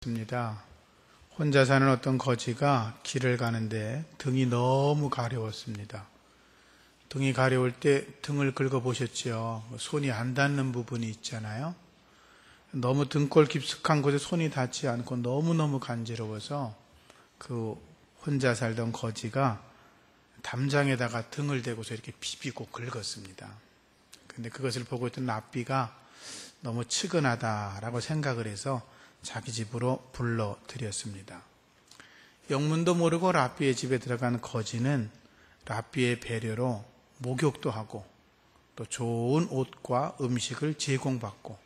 있었습니다. 혼자 사는 어떤 거지가 길을 가는데 등이 너무 가려웠습니다. 등이 가려울 때 등을 긁어보셨죠? 손이 안 닿는 부분이 있잖아요. 너무 등골 깊숙한 곳에 손이 닿지 않고 너무너무 간지러워서 그 혼자 살던 거지가 담장에다가 등을 대고서 이렇게 비비고 긁었습니다. 근데 그것을 보고 있던 랍비가 너무 측은하다라고 생각을 해서 자기 집으로 불러들였습니다. 영문도 모르고 랍비의 집에 들어간 거지는 랍비의 배려로 목욕도 하고 또 좋은 옷과 음식을 제공받고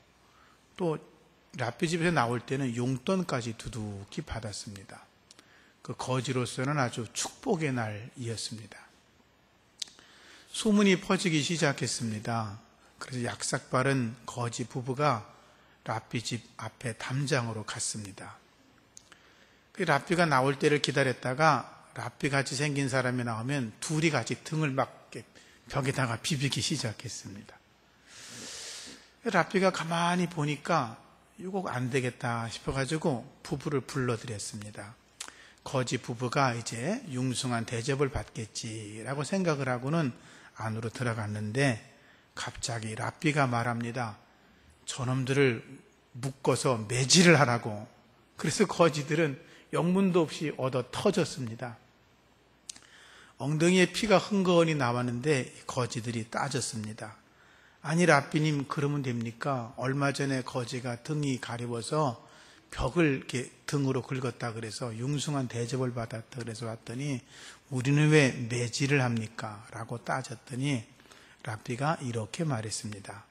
또 랍비 집에서 나올 때는 용돈까지 두둑히 받았습니다. 그 거지로서는 아주 축복의 날이었습니다. 소문이 퍼지기 시작했습니다. 그래서 약삭빠른 거지 부부가 랍비 집 앞에 담장으로 갔습니다. 그 랍비가 나올 때를 기다렸다가 랍비 같이 생긴 사람이 나오면 둘이 같이 등을 막 벽에다가 비비기 시작했습니다. 랍비가 가만히 보니까 이거 안 되겠다 싶어가지고 부부를 불러드렸습니다. 거지 부부가 이제 융숭한 대접을 받겠지라고 생각을 하고는 안으로 들어갔는데 갑자기 랍비가 말합니다. 저놈들을 묶어서 매질을 하라고. 그래서 거지들은 영문도 없이 얻어 터졌습니다. 엉덩이에 피가 흥건히 나왔는데 거지들이 따졌습니다. 아니 랍비님 그러면 됩니까? 얼마 전에 거지가 등이 가려워서 벽을 이렇게 등으로 긁었다 그래서 융숭한 대접을 받았다 그래서 왔더니 우리는 왜 매질을 합니까? 라고 따졌더니 랍비가 이렇게 말했습니다.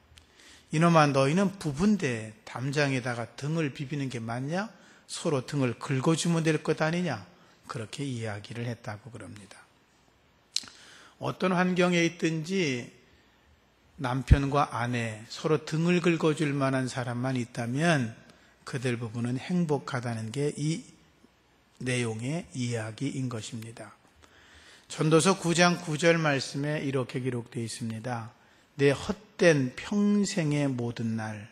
이놈아 너희는 부부인데 담장에다가 등을 비비는 게 맞냐? 서로 등을 긁어주면 될 것 아니냐? 그렇게 이야기를 했다고 그럽니다. 어떤 환경에 있든지 남편과 아내 서로 등을 긁어줄 만한 사람만 있다면 그들 부부는 행복하다는 게 이 내용의 이야기인 것입니다. 전도서 9장 9절 말씀에 이렇게 기록되어 있습니다. 내 헛된 평생의 모든 날,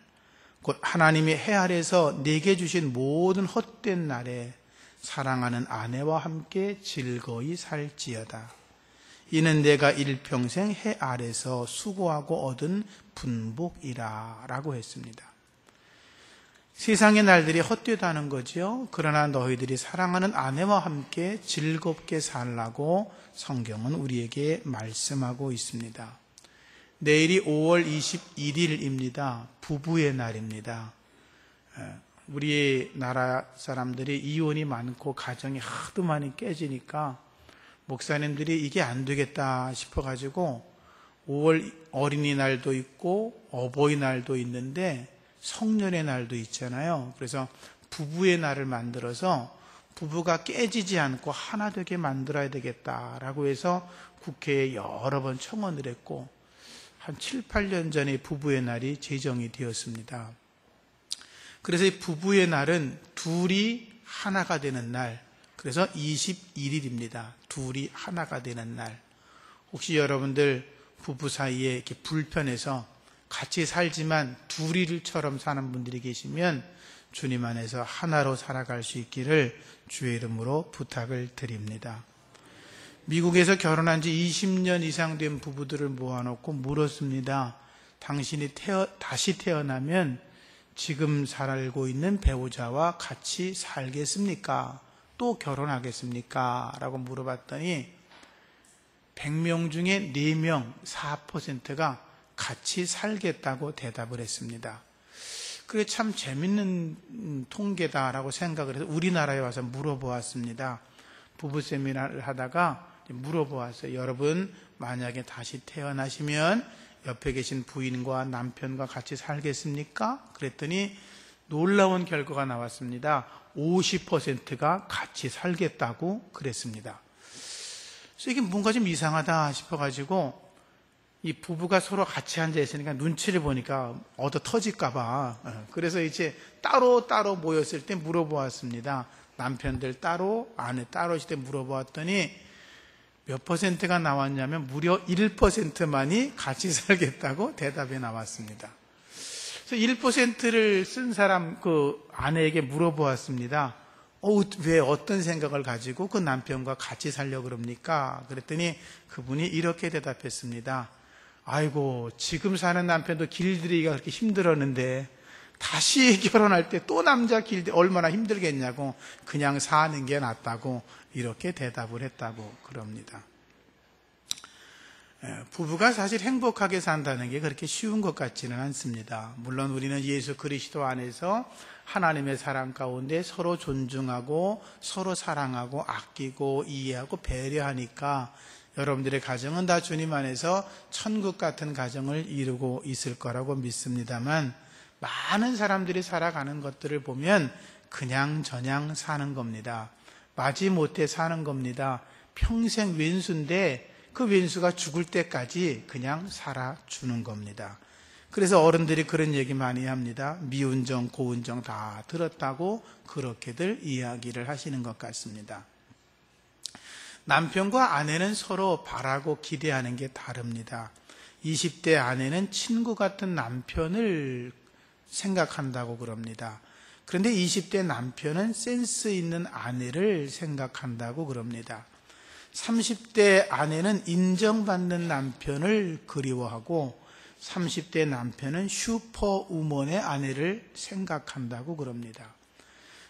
곧 하나님이 해 아래서 내게 주신 모든 헛된 날에 사랑하는 아내와 함께 즐거이 살지어다. 이는 내가 일평생 해 아래서 수고하고 얻은 분복이라 라고 했습니다. 세상의 날들이 헛되다는 거죠. 그러나 너희들이 사랑하는 아내와 함께 즐겁게 살라고 성경은 우리에게 말씀하고 있습니다. 내일이 5월 21일입니다. 부부의 날입니다. 우리나라 사람들이 이혼이 많고 가정이 하도 많이 깨지니까 목사님들이 이게 안 되겠다 싶어가지고 5월 어린이날도 있고 어버이날도 있는데 성년의 날도 있잖아요. 그래서 부부의 날을 만들어서 부부가 깨지지 않고 하나 되게 만들어야 되겠다라고 해서 국회에 여러 번 청원을 했고 한 7, 8년 전에 부부의 날이 제정이 되었습니다. 그래서 이 부부의 날은 둘이 하나가 되는 날, 그래서 21일입니다. 둘이 하나가 되는 날. 혹시 여러분들 부부 사이에 이렇게 불편해서 같이 살지만 둘이처럼 사는 분들이 계시면 주님 안에서 하나로 살아갈 수 있기를 주의 이름으로 부탁을 드립니다. 미국에서 결혼한 지 20년 이상 된 부부들을 모아놓고 물었습니다. 당신이 다시 태어나면 지금 살고 있는 배우자와 같이 살겠습니까? 또 결혼하겠습니까? 라고 물어봤더니 100명 중에 4명, 4%가 같이 살겠다고 대답을 했습니다. 그게 참 재밌는 통계다라고 생각을 해서 우리나라에 와서 물어보았습니다. 부부 세미나를 하다가 물어보았어요. 여러분 만약에 다시 태어나시면 옆에 계신 부인과 남편과 같이 살겠습니까? 그랬더니 놀라운 결과가 나왔습니다. 50%가 같이 살겠다고 그랬습니다. 그래서 이게 뭔가 좀 이상하다 싶어가지고 이 부부가 서로 같이 앉아 있으니까 눈치를 보니까 얻어 터질까봐. 그래서 이제 따로 모였을 때 물어보았습니다. 남편들 따로, 아내 따로 있을 때 물어보았더니 몇 퍼센트가 나왔냐면 무려 1%만이 같이 살겠다고 대답이 나왔습니다. 그래서 1%를 쓴 사람 그 아내에게 물어보았습니다. 왜 어떤 생각을 가지고 그 남편과 같이 살려고 그럽니까? 그랬더니 그분이 이렇게 대답했습니다. 아이고, 지금 사는 남편도 길들이기가 그렇게 힘들었는데 다시 결혼할 때 또 남자 길들이 얼마나 힘들겠냐고, 그냥 사는 게 낫다고 이렇게 대답을 했다고 그럽니다. 부부가 사실 행복하게 산다는 게 그렇게 쉬운 것 같지는 않습니다. 물론 우리는 예수 그리스도 안에서 하나님의 사랑 가운데 서로 존중하고 서로 사랑하고 아끼고 이해하고 배려하니까 여러분들의 가정은 다 주님 안에서 천국 같은 가정을 이루고 있을 거라고 믿습니다만, 많은 사람들이 살아가는 것들을 보면 그냥 저냥 사는 겁니다. 마지못해 사는 겁니다. 평생 왼수인데 그 왼수가 죽을 때까지 그냥 살아주는 겁니다. 그래서 어른들이 그런 얘기 많이 합니다. 미운정, 고운정 다 들었다고 그렇게들 이야기를 하시는 것 같습니다. 남편과 아내는 서로 바라고 기대하는 게 다릅니다. 20대 아내는 친구 같은 남편을 생각한다고 그럽니다. 그런데 20대 남편은 센스 있는 아내를 생각한다고 그럽니다. 30대 아내는 인정받는 남편을 그리워하고 30대 남편은 슈퍼우먼의 아내를 생각한다고 그럽니다.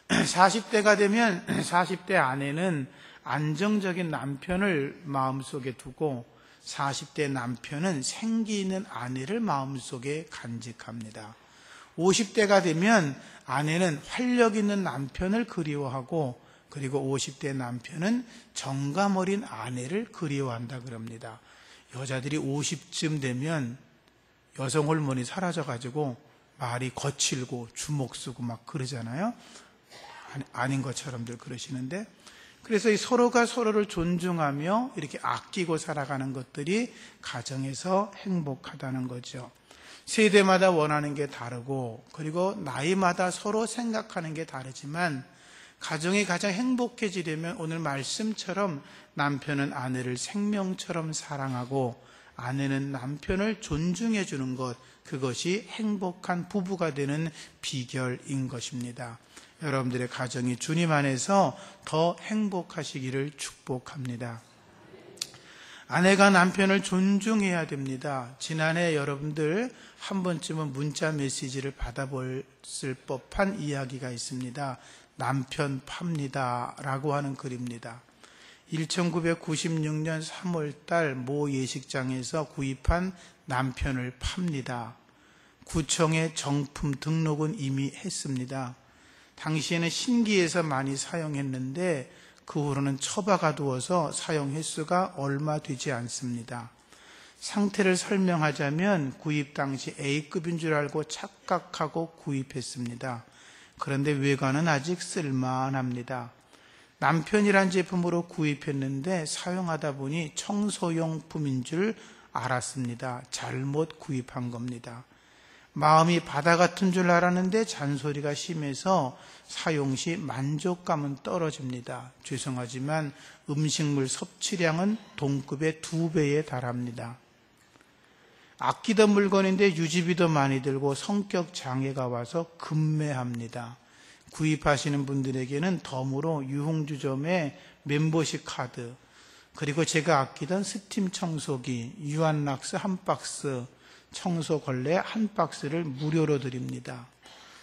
40대가 되면 40대 아내는 안정적인 남편을 마음속에 두고 40대 남편은 생기 있는 아내를 마음속에 간직합니다. 50대가 되면 아내는 활력 있는 남편을 그리워하고, 그리고 50대 남편은 정감 어린 아내를 그리워한다 그럽니다. 여자들이 50쯤 되면 여성 호르몬이 사라져가지고 말이 거칠고 주먹 쓰고 막 그러잖아요. 아닌 것처럼들 그러시는데, 그래서 이 서로가 서로를 존중하며 이렇게 아끼고 살아가는 것들이 가정에서 행복하다는 거죠. 세대마다 원하는 게 다르고, 그리고 나이마다 서로 생각하는 게 다르지만, 가정이 가장 행복해지려면 오늘 말씀처럼 남편은 아내를 생명처럼 사랑하고 아내는 남편을 존중해 주는 것, 그것이 행복한 부부가 되는 비결인 것입니다. 여러분들의 가정이 주님 안에서 더 행복하시기를 축복합니다. 아내가 남편을 존중해야 됩니다. 지난해 여러분들 한 번쯤은 문자 메시지를 받아봤을 법한 이야기가 있습니다. 남편 팝니다 라고 하는 글입니다. 1996년 3월달 모 예식장에서 구입한 남편을 팝니다. 구청에 정품 등록은 이미 했습니다. 당시에는 신기해서 많이 사용했는데 그 후로는 처박아 두어서 사용 횟수가 얼마 되지 않습니다. 상태를 설명하자면 구입 당시 A급인 줄 알고 착각하고 구입했습니다. 그런데 외관은 아직 쓸만합니다. 남편이란 제품으로 구입했는데 사용하다 보니 청소용품인 줄 알았습니다. 잘못 구입한 겁니다. 마음이 바다 같은 줄 알았는데 잔소리가 심해서 사용 시 만족감은 떨어집니다. 죄송하지만 음식물 섭취량은 동급의 2배에 달합니다. 아끼던 물건인데 유지비도 많이 들고 성격 장애가 와서 급매합니다. 구입하시는 분들에게는 덤으로 유흥주점의 멤버십 카드, 그리고 제가 아끼던 스팀 청소기, 유한락스 한 박스, 청소 걸레 한 박스를 무료로 드립니다.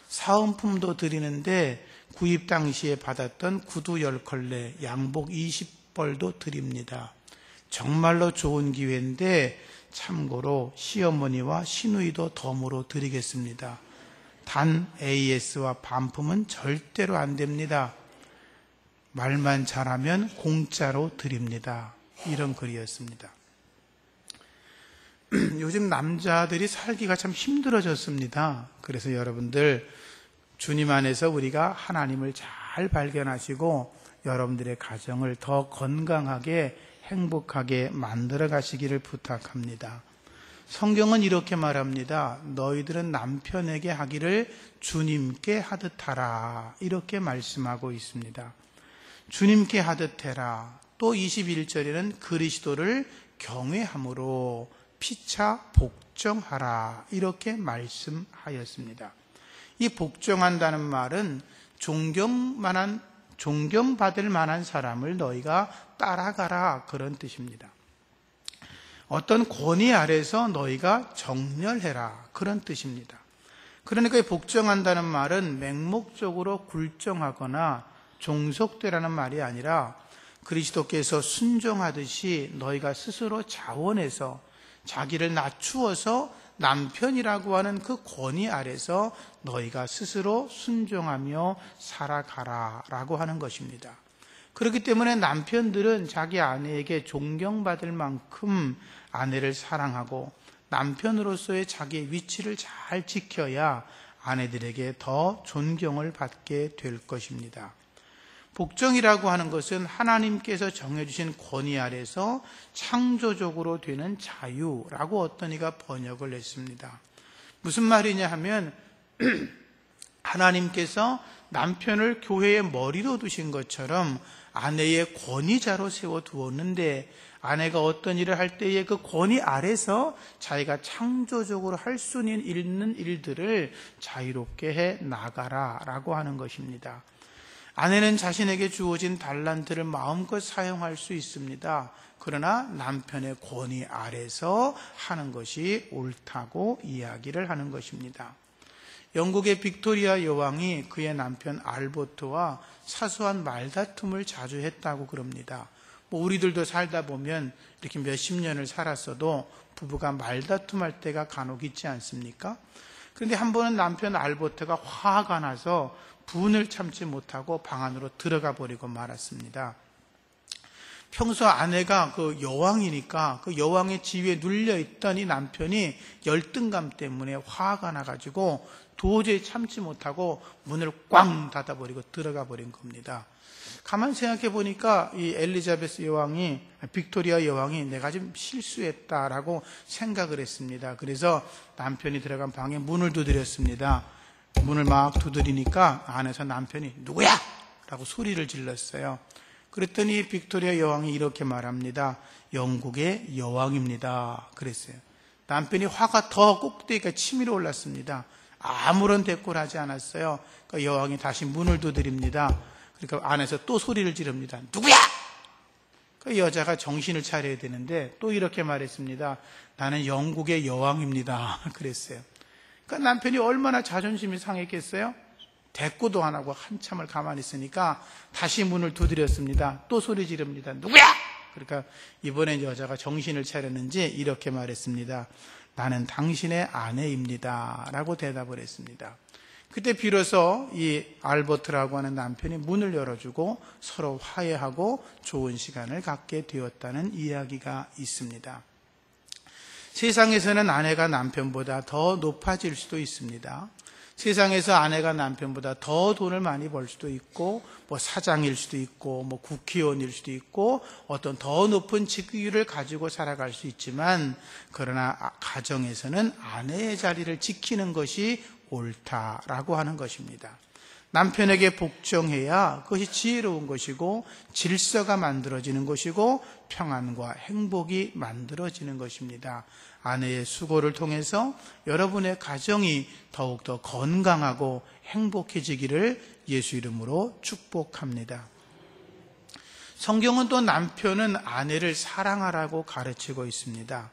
사은품도 드리는데 구입 당시에 받았던 구두 10컬레, 양복 20벌도 드립니다. 정말로 좋은 기회인데 참고로 시어머니와 시누이도 덤으로 드리겠습니다. 단 AS와 반품은 절대로 안 됩니다. 말만 잘하면 공짜로 드립니다. 이런 글이었습니다. 요즘 남자들이 살기가 참 힘들어졌습니다. 그래서 여러분들 주님 안에서 우리가 하나님을 잘 발견하시고 여러분들의 가정을 더 건강하게 행복하게 만들어 가시기를 부탁합니다. 성경은 이렇게 말합니다. 너희들은 남편에게 하기를 주님께 하듯 하라. 이렇게 말씀하고 있습니다. 주님께 하듯 해라. 또 21절에는 그리스도를 경외함으로 피차 복종하라 이렇게 말씀하였습니다. 이 복종한다는 말은 존경받을 만한 사람을 너희가 따라가라 그런 뜻입니다. 어떤 권위 아래서 너희가 정렬해라 그런 뜻입니다. 그러니까 이 복종한다는 말은 맹목적으로 굴종하거나 종속되라는 말이 아니라 그리스도께서 순종하듯이 너희가 스스로 자원해서 자기를 낮추어서 남편이라고 하는 그 권위 아래서 너희가 스스로 순종하며 살아가라라고 하는 것입니다. 그렇기 때문에 남편들은 자기 아내에게 존경받을 만큼 아내를 사랑하고 남편으로서의 자기의 위치를 잘 지켜야 아내들에게 더 존경을 받게 될 것입니다. 복종이라고 하는 것은 하나님께서 정해주신 권위 아래서 창조적으로 되는 자유라고 어떤 이가 번역을 했습니다. 무슨 말이냐 하면 하나님께서 남편을 교회의 머리로 두신 것처럼 아내의 권위자로 세워두었는데 아내가 어떤 일을 할 때에 그 권위 아래서 자기가 창조적으로 할 수 있는 일들을 자유롭게 해 나가라라고 하는 것입니다. 아내는 자신에게 주어진 달란트를 마음껏 사용할 수 있습니다. 그러나 남편의 권위 아래서 하는 것이 옳다고 이야기를 하는 것입니다. 영국의 빅토리아 여왕이 그의 남편 알버트와 사소한 말다툼을 자주 했다고 그럽니다. 우리들도 살다 보면 이렇게 몇십 년을 살았어도 부부가 말다툼할 때가 간혹 있지 않습니까? 그런데 한 번은 남편 알버트가 화가 나서 분을 참지 못하고 방 안으로 들어가 버리고 말았습니다. 평소 아내가 그 여왕이니까 그 여왕의 지위에 눌려있던 이 남편이 열등감 때문에 화가 나가지고 도저히 참지 못하고 문을 꽝 닫아버리고 들어가 버린 겁니다. 가만히 생각해 보니까 이 빅토리아 여왕이 내가 좀 실수했다라고 생각을 했습니다. 그래서 남편이 들어간 방에 문을 두드렸습니다. 문을 막 두드리니까 안에서 남편이 누구야? 라고 소리를 질렀어요. 그랬더니 빅토리아 여왕이 이렇게 말합니다. 영국의 여왕입니다. 그랬어요. 남편이 화가 더 꼭대기가 치밀어 올랐습니다. 아무런 대꾸를 하지 않았어요. 그러니까 여왕이 다시 문을 두드립니다. 그러니까 안에서 또 소리를 지릅니다. 누구야? 그 여자가 정신을 차려야 되는데 또 이렇게 말했습니다. 나는 영국의 여왕입니다. 그랬어요. 그러니까 남편이 얼마나 자존심이 상했겠어요? 대꾸도 안 하고 한참을 가만히 있으니까 다시 문을 두드렸습니다. 또 소리 지릅니다. 누구야? 그러니까 이번엔 여자가 정신을 차렸는지 이렇게 말했습니다. 나는 당신의 아내입니다. 라고 대답을 했습니다. 그때 비로소 이 알버트라고 하는 남편이 문을 열어주고 서로 화해하고 좋은 시간을 갖게 되었다는 이야기가 있습니다. 세상에서는 아내가 남편보다 더 높아질 수도 있습니다. 세상에서 아내가 남편보다 더 돈을 많이 벌 수도 있고 사장일 수도 있고 국회의원일 수도 있고 어떤 더 높은 직위를 가지고 살아갈 수 있지만 그러나 가정에서는 아내의 자리를 지키는 것이 옳다라고 하는 것입니다. 남편에게 복종해야 그것이 지혜로운 것이고 질서가 만들어지는 것이고 평안과 행복이 만들어지는 것입니다. 아내의 수고를 통해서 여러분의 가정이 더욱더 건강하고 행복해지기를 예수 이름으로 축복합니다. 성경은 또 남편은 아내를 사랑하라고 가르치고 있습니다.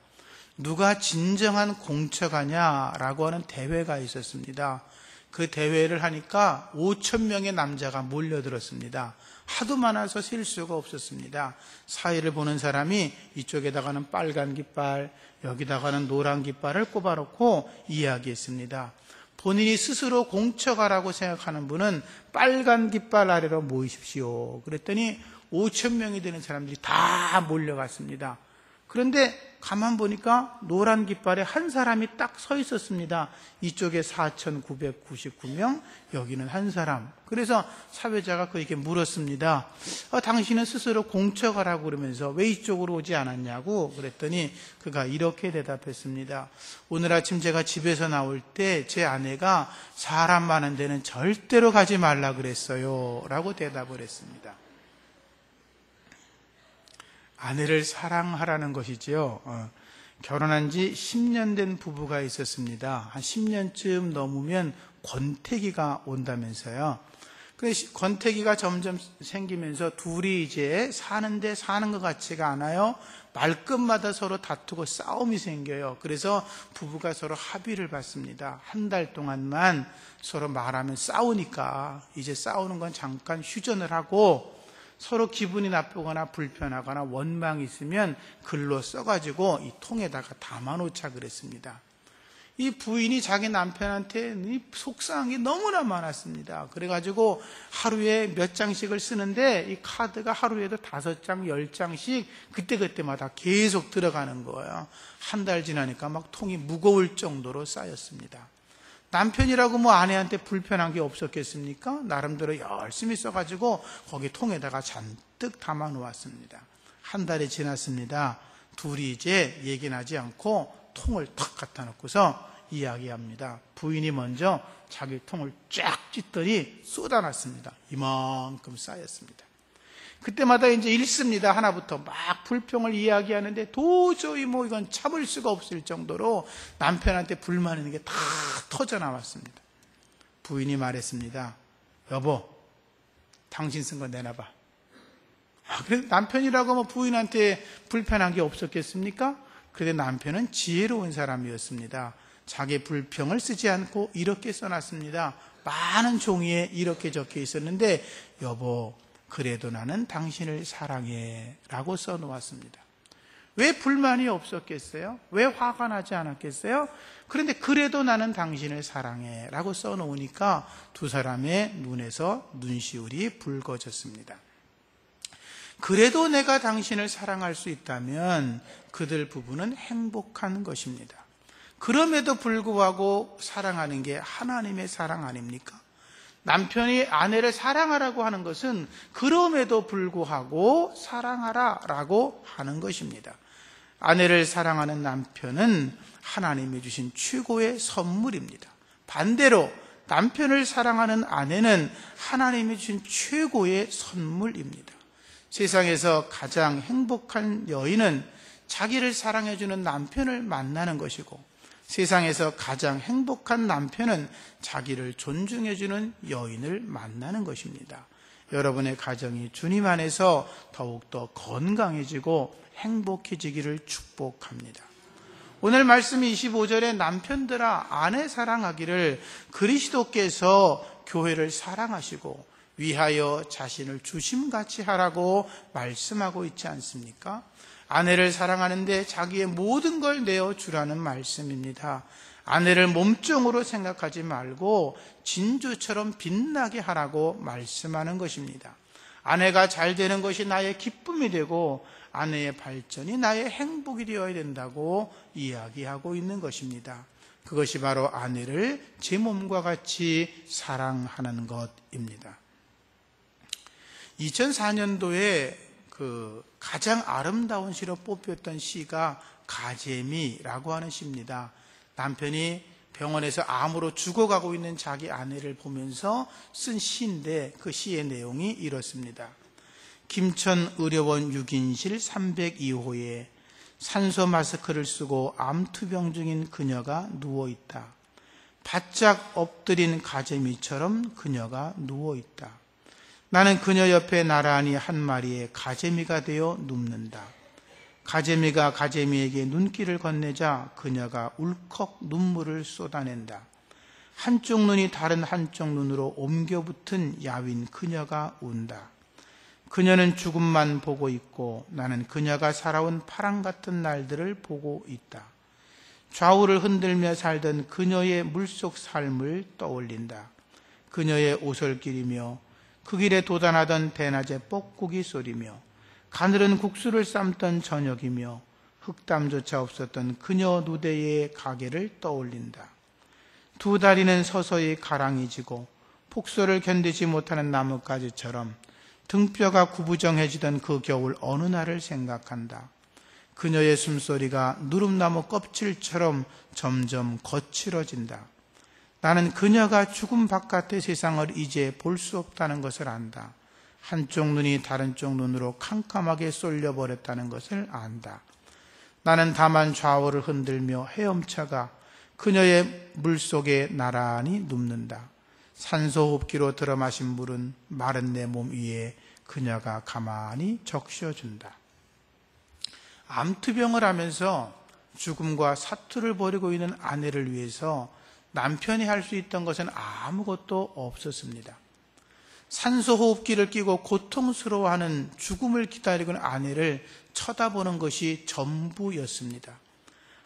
누가 진정한 공처가냐라고 하는 대회가 있었습니다. 그 대회를 하니까 5,000명의 남자가 몰려들었습니다. 하도 많아서 셀 수가 없었습니다. 사회를 보는 사람이 이쪽에다가는 빨간 깃발, 여기다가는 노란 깃발을 꼽아놓고 이야기했습니다. 본인이 스스로 공처가라고 생각하는 분은 빨간 깃발 아래로 모이십시오. 그랬더니 5,000명이 되는 사람들이 다 몰려갔습니다. 그런데 가만 보니까 노란 깃발에 한 사람이 딱 서 있었습니다. 이쪽에 4,999명, 여기는 한 사람. 그래서 사회자가 그에게 물었습니다. 당신은 스스로 공처가라고 그러면서 왜 이쪽으로 오지 않았냐고 그랬더니 그가 이렇게 대답했습니다. 오늘 아침 제가 집에서 나올 때 제 아내가 사람 많은 데는 절대로 가지 말라 그랬어요. 라고 대답을 했습니다. 아내를 사랑하라는 것이지요. 결혼한 지 10년 된 부부가 있었습니다. 한 10년쯤 넘으면 권태기가 온다면서요. 권태기가 점점 생기면서 둘이 이제 사는데 사는 것 같지가 않아요. 말끝마다 서로 다투고 싸움이 생겨요. 그래서 부부가 서로 합의를 받습니다. 한 달 동안만 서로 말하면 싸우니까 이제 싸우는 건 잠깐 휴전을 하고 서로 기분이 나쁘거나 불편하거나 원망이 있으면 글로 써가지고 이 통에다가 담아놓자 그랬습니다. 이 부인이 자기 남편한테 속상한 게 너무나 많았습니다. 그래가지고 하루에 몇 장씩을 쓰는데 이 카드가 하루에도 5장, 10장씩 그때그때마다 계속 들어가는 거예요. 한 달 지나니까 막 통이 무거울 정도로 쌓였습니다. 남편이라고 뭐 아내한테 불편한 게 없었겠습니까? 나름대로 열심히 써가지고 거기 통에다가 잔뜩 담아 놓았습니다. 한 달이 지났습니다. 둘이 이제 얘기는 하지 않고 통을 탁 갖다 놓고서 이야기합니다. 부인이 먼저 자기 통을 쫙 찢더니 쏟아놨습니다. 이만큼 쌓였습니다. 그때마다 이제 읽습니다. 하나부터 막 불평을 이야기하는데 도저히 뭐 이건 참을 수가 없을 정도로 남편한테 불만 있는 게 다 터져 나왔습니다. 부인이 말했습니다. 여보, 당신 쓴 거 내놔봐. 그래서 남편이라고 뭐 부인한테 불편한 게 없었겠습니까? 그런데 남편은 지혜로운 사람이었습니다. 자기 불평을 쓰지 않고 이렇게 써놨습니다. 많은 종이에 이렇게 적혀 있었는데 여보, 그래도 나는 당신을 사랑해 라고 써놓았습니다. 왜 불만이 없었겠어요? 왜 화가 나지 않았겠어요? 그런데 그래도 나는 당신을 사랑해 라고 써놓으니까 두 사람의 눈에서 눈시울이 붉어졌습니다. 그래도 내가 당신을 사랑할 수 있다면 그들 부부는 행복한 것입니다. 그럼에도 불구하고 사랑하는 게 하나님의 사랑 아닙니까? 남편이 아내를 사랑하라고 하는 것은 그럼에도 불구하고 사랑하라라고 하는 것입니다. 아내를 사랑하는 남편은 하나님이 주신 최고의 선물입니다. 반대로 남편을 사랑하는 아내는 하나님이 주신 최고의 선물입니다. 세상에서 가장 행복한 여인은 자기를 사랑해주는 남편을 만나는 것이고 세상에서 가장 행복한 남편은 자기를 존중해주는 여인을 만나는 것입니다. 여러분의 가정이 주님 안에서 더욱더 건강해지고 행복해지기를 축복합니다. 오늘 말씀 25절에 남편들아 아내 사랑하기를 그리스도께서 교회를 사랑하시고 위하여 자신을 주심같이 하라고 말씀하고 있지 않습니까? 아내를 사랑하는데 자기의 모든 걸 내어주라는 말씀입니다. 아내를 몸종으로 생각하지 말고 진주처럼 빛나게 하라고 말씀하는 것입니다. 아내가 잘 되는 것이 나의 기쁨이 되고 아내의 발전이 나의 행복이 되어야 된다고 이야기하고 있는 것입니다. 그것이 바로 아내를 제 몸과 같이 사랑하는 것입니다. 2004년도에 가장 아름다운 시로 뽑혔던 시가 가재미라고 하는 시입니다. 남편이 병원에서 암으로 죽어가고 있는 자기 아내를 보면서 쓴 시인데 그 시의 내용이 이렇습니다. 김천의료원 6인실 302호에 산소 마스크를 쓰고 암투병 중인 그녀가 누워있다. 바짝 엎드린 가재미처럼 그녀가 누워있다. 나는 그녀 옆에 나란히 한 마리의 가재미가 되어 눕는다. 가재미가 가재미에게 눈길을 건네자 그녀가 울컥 눈물을 쏟아낸다. 한쪽 눈이 다른 한쪽 눈으로 옮겨 붙은 야윈 그녀가 운다. 그녀는 죽음만 보고 있고 나는 그녀가 살아온 파랑 같은 날들을 보고 있다. 좌우를 흔들며 살던 그녀의 물속 삶을 떠올린다. 그녀의 오솔길이며 그 길에 도단하던 대낮의 뻐꾸기 소리며 가늘은 국수를 삶던 저녁이며 흑담조차 없었던 그녀 누대의 가게를 떠올린다. 두 다리는 서서히 가랑이지고 폭소를 견디지 못하는 나뭇가지처럼 등뼈가 구부정해지던 그 겨울 어느 날을 생각한다. 그녀의 숨소리가 누름나무 껍질처럼 점점 거칠어진다. 나는 그녀가 죽음 바깥의 세상을 이제 볼 수 없다는 것을 안다. 한쪽 눈이 다른 쪽 눈으로 캄캄하게 쏠려버렸다는 것을 안다. 나는 다만 좌우를 흔들며 헤엄쳐가 그녀의 물속에 나란히 눕는다. 산소 호흡기로 들어마신 물은 마른 내 몸 위에 그녀가 가만히 적셔준다. 암투병을 하면서 죽음과 사투를 벌이고 있는 아내를 위해서 남편이 할 수 있던 것은 아무것도 없었습니다. 산소 호흡기를 끼고 고통스러워하는 죽음을 기다리고 있는 아내를 쳐다보는 것이 전부였습니다.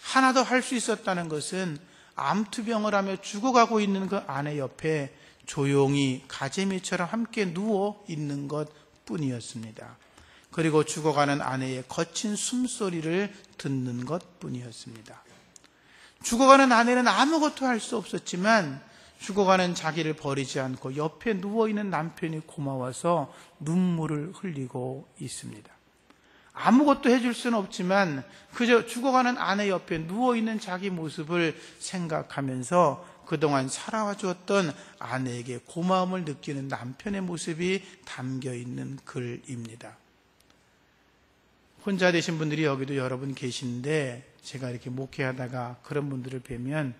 하나 더 할 수 있었다는 것은 암투병을 하며 죽어가고 있는 그 아내 옆에 조용히 가재미처럼 함께 누워 있는 것 뿐이었습니다. 그리고 죽어가는 아내의 거친 숨소리를 듣는 것 뿐이었습니다. 죽어가는 아내는 아무것도 할 수 없었지만 죽어가는 자기를 버리지 않고 옆에 누워있는 남편이 고마워서 눈물을 흘리고 있습니다. 아무것도 해줄 수는 없지만 그저 죽어가는 아내 옆에 누워있는 자기 모습을 생각하면서 그동안 살아와 주었던 아내에게 고마움을 느끼는 남편의 모습이 담겨있는 글입니다. 혼자 되신 분들이 여기도 여러분 계신데 제가 이렇게 목회하다가 그런 분들을 뵈면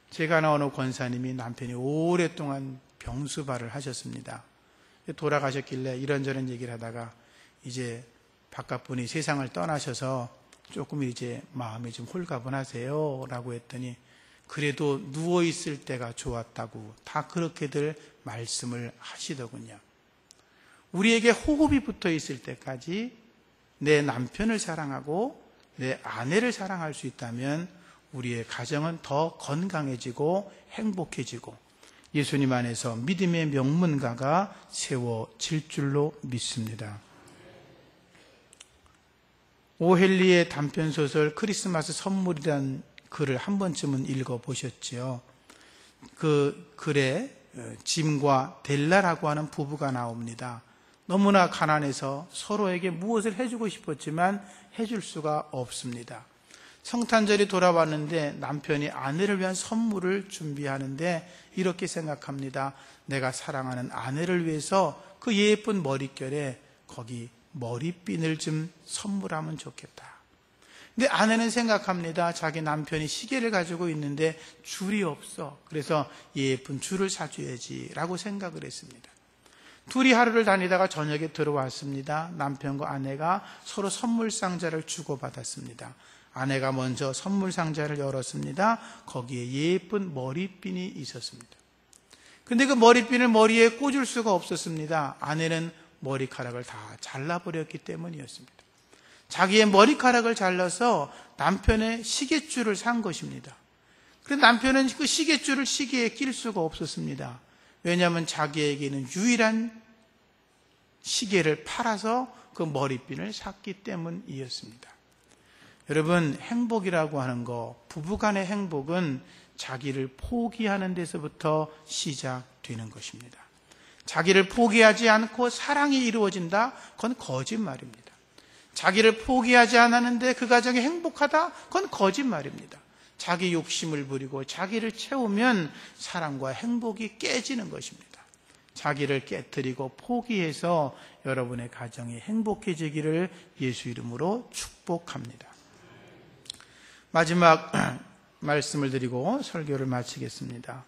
제가 아는 어느 권사님이 남편이 오랫동안 병수발을 하셨습니다. 돌아가셨길래 이런저런 얘기를 하다가 이제 바깥분이 세상을 떠나셔서 조금 이제 마음이 좀 홀가분하세요 라고 했더니 그래도 누워있을 때가 좋았다고 다 그렇게들 말씀을 하시더군요. 우리에게 호흡이 붙어 있을 때까지 내 남편을 사랑하고 내 아내를 사랑할 수 있다면 우리의 가정은 더 건강해지고 행복해지고 예수님 안에서 믿음의 명문가가 세워질 줄로 믿습니다. 오헬리의 단편소설 크리스마스 선물이라는 글을 한 번쯤은 읽어보셨지요. 그 글에 짐과 델라라고 하는 부부가 나옵니다. 너무나 가난해서 서로에게 무엇을 해주고 싶었지만 해줄 수가 없습니다. 성탄절이 돌아왔는데 남편이 아내를 위한 선물을 준비하는데 이렇게 생각합니다. 내가 사랑하는 아내를 위해서 그 예쁜 머릿결에 거기 머리핀을 좀 선물하면 좋겠다. 근데 아내는 생각합니다. 자기 남편이 시계를 가지고 있는데 줄이 없어. 그래서 예쁜 줄을 사줘야지 라고 생각을 했습니다. 둘이 하루를 다니다가 저녁에 들어왔습니다. 남편과 아내가 서로 선물 상자를 주고받았습니다. 아내가 먼저 선물 상자를 열었습니다. 거기에 예쁜 머리핀이 있었습니다. 근데 그 머리핀을 머리에 꽂을 수가 없었습니다. 아내는 머리카락을 다 잘라버렸기 때문이었습니다. 자기의 머리카락을 잘라서 남편의 시계줄을 산 것입니다. 그런데 남편은 그 시계줄을 시계에 낄 수가 없었습니다. 왜냐하면 자기에게는 유일한 시계를 팔아서 그 머리핀을 샀기 때문이었습니다. 여러분, 행복이라고 하는 거, 부부간의 행복은 자기를 포기하는 데서부터 시작되는 것입니다. 자기를 포기하지 않고 사랑이 이루어진다? 그건 거짓말입니다. 자기를 포기하지 않았는데 그 가정이 행복하다? 그건 거짓말입니다. 자기 욕심을 부리고 자기를 채우면 사랑과 행복이 깨지는 것입니다. 자기를 깨뜨리고 포기해서 여러분의 가정이 행복해지기를 예수 이름으로 축복합니다. 마지막 말씀을 드리고 설교를 마치겠습니다.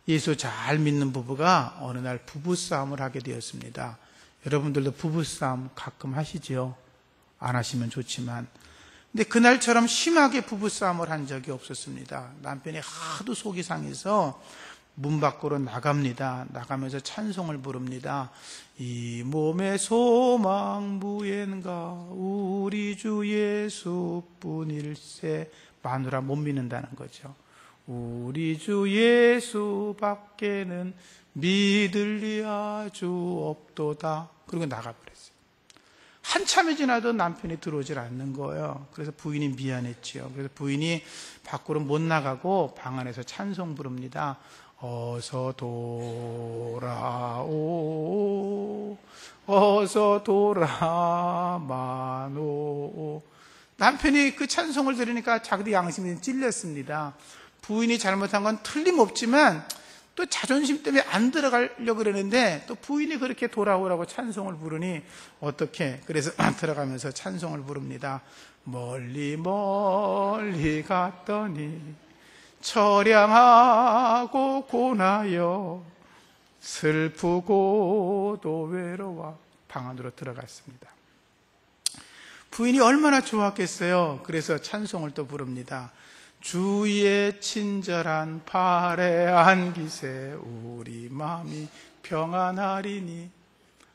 예수 잘 믿는 부부가 어느 날 부부싸움을 하게 되었습니다. 여러분들도 부부싸움 가끔 하시죠? 안 하시면 좋지만. 근데 그날처럼 심하게 부부싸움을 한 적이 없었습니다. 남편이 하도 속이 상해서 문 밖으로 나갑니다. 나가면서 찬송을 부릅니다. 이 몸의 소망 무엔가 우리 주 예수뿐일세. 마누라 못 믿는다는 거죠. 우리 주 예수 밖에는 믿을 리 아주 없도다. 그리고 나가버렸어요. 한참이 지나도 남편이 들어오질 않는 거예요. 그래서 부인이 미안했지요. 그래서 부인이 밖으로 못 나가고 방 안에서 찬송 부릅니다. 어서 돌아오, 어서 돌아마노. 남편이 그 찬송을 들으니까 자기도 양심이 찔렸습니다. 부인이 잘못한 건 틀림없지만 또 자존심 때문에 안 들어가려고 그러는데 또 부인이 그렇게 돌아오라고 찬송을 부르니 어떻게? 그래서 들어가면서 찬송을 부릅니다. 멀리 멀리 갔더니 처량하고 고나여 슬프고도 외로워 방 안으로 들어갔습니다. 부인이 얼마나 좋았겠어요. 그래서 찬송을 또 부릅니다. 주의 친절한 발에 안기세 우리 마음이 평안하리니.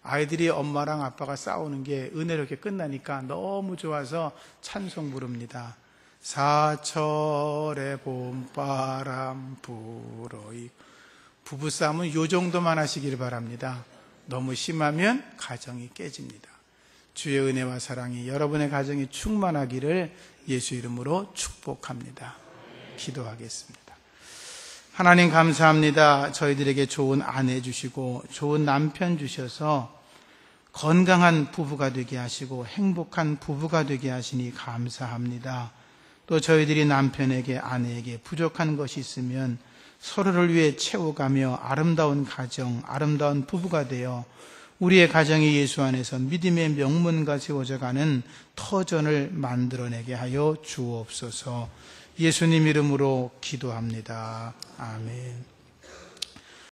아이들이 엄마랑 아빠가 싸우는 게 은혜롭게 끝나니까 너무 좋아서 찬송 부릅니다. 사철의 봄바람 불어이. 부부싸움은 요 정도만 하시길 바랍니다. 너무 심하면 가정이 깨집니다. 주의 은혜와 사랑이 여러분의 가정이 충만하기를 예수 이름으로 축복합니다. 기도하겠습니다. 하나님 감사합니다. 저희들에게 좋은 아내 주시고 좋은 남편 주셔서 건강한 부부가 되게 하시고 행복한 부부가 되게 하시니 감사합니다. 또 저희들이 남편에게 아내에게 부족한 것이 있으면 서로를 위해 채워가며 아름다운 가정, 아름다운 부부가 되어 우리의 가정이 예수 안에서 믿음의 명문과 세워져가는 터전을 만들어내게 하여 주옵소서. 예수님 이름으로 기도합니다. 아멘.